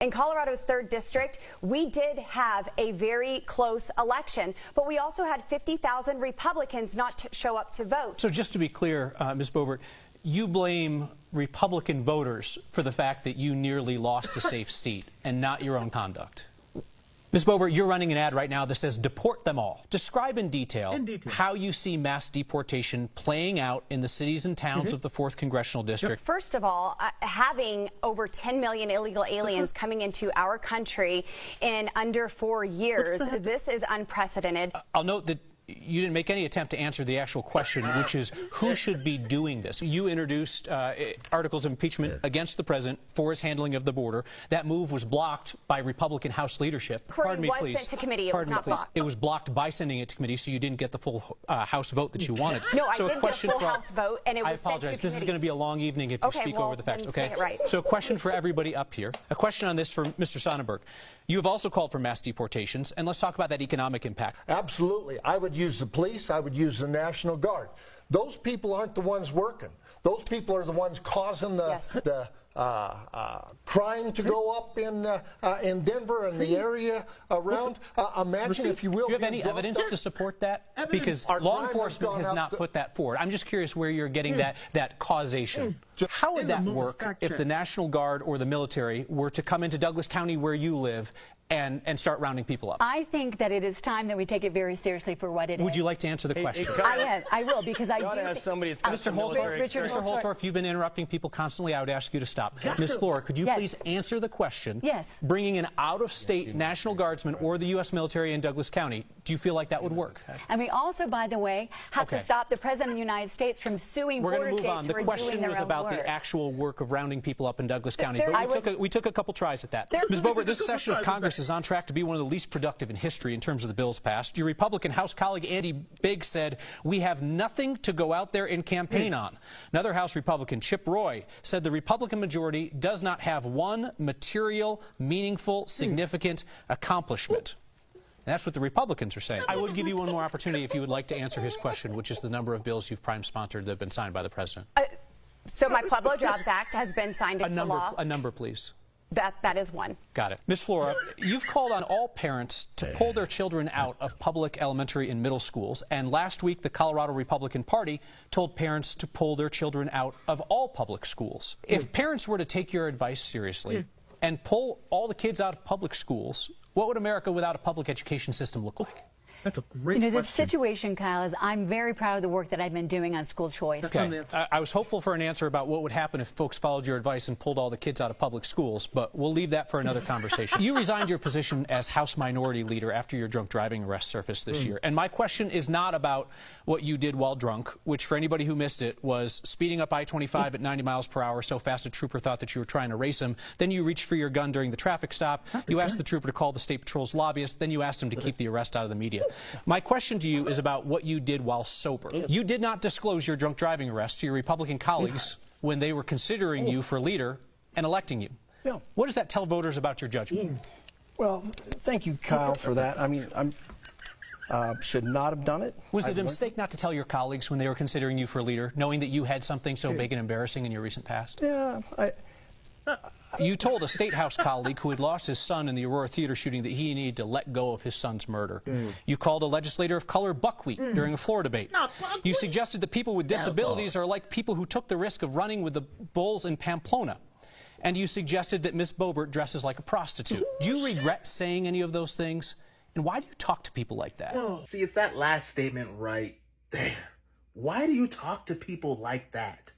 In Colorado's 3rd District, we did have a very close election, but we also had 50,000 Republicans not show up to vote. So just to be clear, Ms. Boebert, you blame Republican voters for the fact that you nearly lost a safe seat and not your own conduct. Ms. Boebert, you're running an ad right now that says deport them all. Describe in detail how you see mass deportation playing out in the cities and towns of the 4th Congressional District. First of all, having over 10 million illegal aliens coming into our country in under 4 years, this is unprecedented. I'll note that you didn't make any attempt to answer the actual question, which is who should be doing this. You introduced articles of impeachment against the president for his handling of the border. That move was blocked by Republican House leadership. Pardon me, please. Sent to committee. It was not blocked. It was blocked by sending it to committee, so you didn't get the full House vote that you wanted. No, I did get a full House vote, and it was sent to committee. I apologize. This is going to be a long evening if you speak over the facts. Okay. Right. So a question for everybody up here. A question on this for Mr. Sonnenberg. You have also called for mass deportations, and let's talk about that economic impact. Absolutely. I would use the police. I would use the National Guard. Those people aren't the ones working. Those people are the ones causing the crime to go up in Denver and the area around. Imagine, if you will. Do you have any evidence to support that? Because law enforcement has not put that forward. I'm just curious where you're getting that causation. How would that work if the National Guard or the military were to come into Douglas County where you live and start rounding people up? I think that it is time that we take it very seriously for what it is. Would you like to answer the question? I will, because I do. Mr. Holtorf, you've been interrupting people constantly. I would ask you to stop. Ms. Flora, could you please answer the question? Yes. Bringing an out-of-state National Guardsman or the U.S. military in Douglas County, do you feel like that would work? And we also, by the way, have to stop the President of the United States from suing border states who are doing their own work. The question was about the actual work of rounding people up in Douglas County. But we took a couple tries at that. Ms. Boebert, this session of Congress is on track to be one of the least productive in history in terms of the bills passed. Your Republican House colleague Andy Biggs said, "We have nothing to go out there and campaign on." Another House Republican, Chip Roy, said the Republican majority does not have one material, meaningful, significant accomplishment. And that's what the Republicans are saying. I would give you one more opportunity if you would like to answer his question, which is the number of bills you've prime-sponsored that have been signed by the president. So my Pueblo Jobs Act has been signed into law. A number, please. That is one. Got it. Ms. Flora, you've called on all parents to pull their children out of public elementary and middle schools, and last week the Colorado Republican Party told parents to pull their children out of all public schools. If parents were to take your advice seriously and pull all the kids out of public schools, what would America without a public education system look like? That's a great question. The situation, Kyle, is I'm very proud of the work that I've been doing on school choice. Okay. I was hopeful for an answer about what would happen if folks followed your advice and pulled all the kids out of public schools, but we'll leave that for another conversation. You resigned your position as House Minority Leader after your drunk driving arrest surfaced this year. And my question is not about what you did while drunk, which for anybody who missed it was speeding up I-25 at 90 miles per hour so fast a trooper thought that you were trying to race him. Then you reached for your gun during the traffic stop. You asked the trooper to call the State Patrol's lobbyist. Then you asked him to keep the arrest out of the media. My question to you is about what you did while sober. You did not disclose your drunk driving arrest to your Republican colleagues when they were considering you for leader and electing you. What does that tell voters about your judgment? Well, thank you, Kyle, for that. I mean, I should not have done it. Was it a mistake not to tell your colleagues when they were considering you for leader, knowing that you had something so big and embarrassing in your recent past? Yeah, You told a State House colleague who had lost his son in the Aurora Theater shooting that he needed to let go of his son's murder. You called a legislator of color buckwheat during a floor debate. You suggested that people with disabilities are like people who took the risk of running with the bulls in Pamplona. And you suggested that Ms. Boebert dresses like a prostitute. Do you regret saying any of those things? And why do you talk to people like that? See, it's that last statement right there. Why do you talk to people like that?